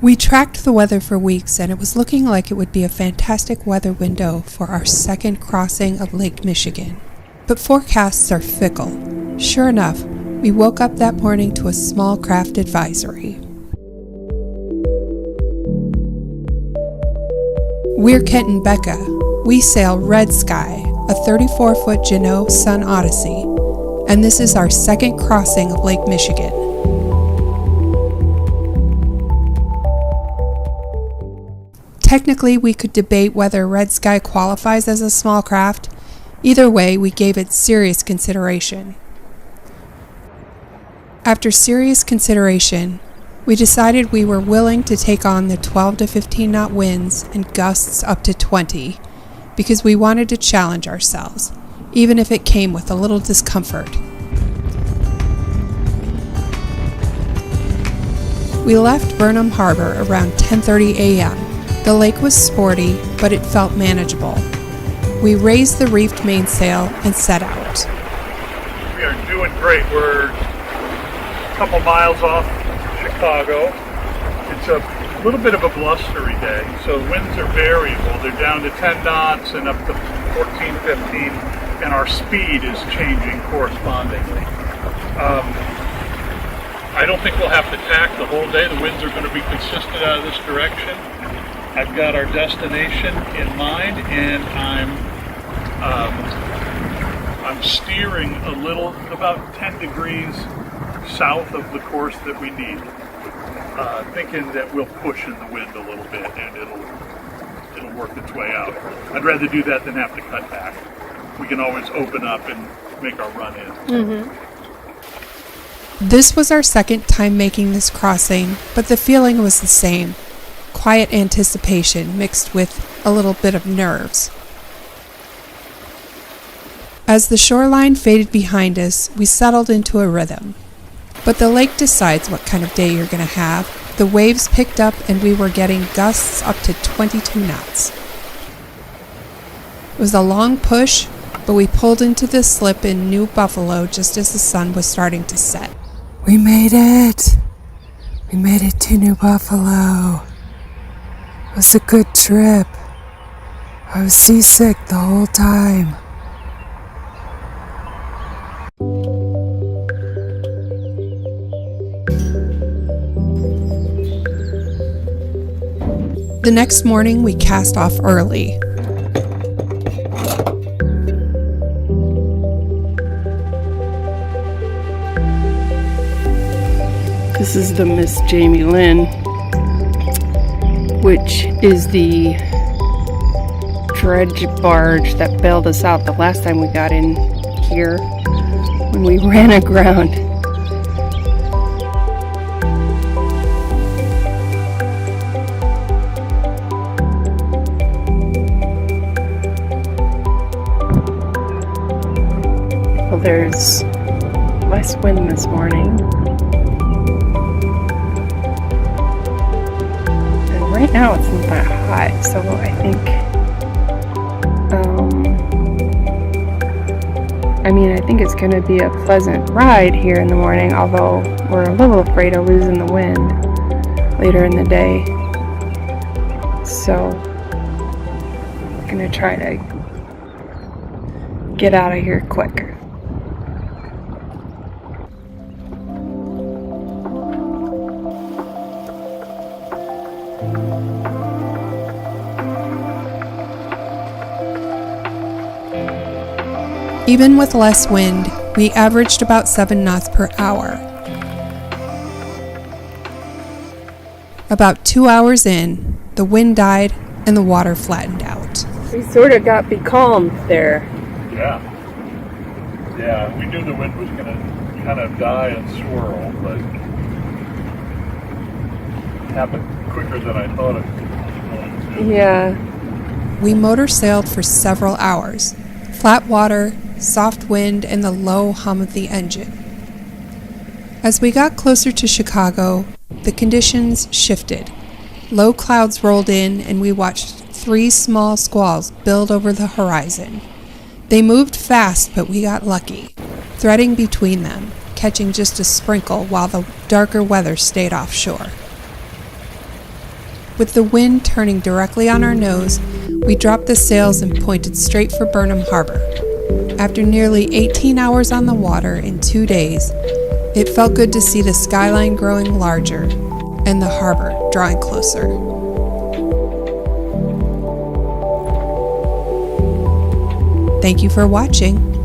We tracked the weather for weeks, and it was looking like it would be a fantastic weather window for our second crossing of Lake Michigan. But forecasts are fickle. Sure enough, we woke up that morning to a small craft advisory. We're Kent and Becca. We sail Red Sky, a 34-foot Jeanneau Sun Odyssey, and this is our second crossing of Lake Michigan. Technically, we could debate whether Red Sky qualifies as a small craft. Either way, we gave it serious consideration. After serious consideration, we decided we were willing to take on the 12 to 15 knot winds and gusts up to 20 because we wanted to challenge ourselves, even if it came with a little discomfort. We left Burnham Harbor around 10:30 a.m. The lake was sporty, but it felt manageable. We raised the reefed mainsail and set out. We are doing great. We're a couple miles off Chicago. It's a little bit of a blustery day, so winds are variable. They're down to 10 knots and up to 14, 15, and our speed is changing correspondingly. I don't think we'll have to tack the whole day. The winds are going to be consistent out of this direction. I've got our destination in mind, and I'm steering a little, about 10 degrees south of the course that we need, thinking that we'll push in the wind a little bit and it'll work its way out. I'd rather do that than have to cut back. We can always open up and make our run in. Mm-hmm. This was our second time making this crossing, but the feeling was the same. Quiet anticipation mixed with a little bit of nerves. As the shoreline faded behind us, we settled into a rhythm. But the lake decides what kind of day you're going to have. The waves picked up and we were getting gusts up to 22 knots. It was a long push, but we pulled into the slip in New Buffalo just as the sun was starting to set. We made it! We made it to New Buffalo. It was a good trip. I was seasick the whole time. The next morning, we cast off early. This is the Miss Jamie Lynn, which is the dredge barge that bailed us out the last time we got in here when we ran aground. Well, there's less wind this morning. Right now it's not that hot, so I think, I think it's going to be a pleasant ride here in the morning, although we're a little afraid of losing the wind later in the day. So, I'm going to try to get out of here quick. Even with less wind, we averaged about 7 knots per hour. About 2 hours in, the wind died and the water flattened out. We sort of got becalmed there. Yeah, we knew the wind was going to kind of die and swirl, but it happened quicker than I thought it was going to. Yeah. We motor sailed for several hours. Flat water, soft wind, and the low hum of the engine. As we got closer to Chicago, the conditions shifted. Low clouds rolled in, and we watched 3 small squalls build over the horizon. They moved fast, but we got lucky, threading between them, catching just a sprinkle while the darker weather stayed offshore. With the wind turning directly on our nose, we dropped the sails and pointed straight for Burnham Harbor. After nearly 18 hours on the water in 2 days, it felt good to see the skyline growing larger and the harbor drawing closer. Thank you for watching.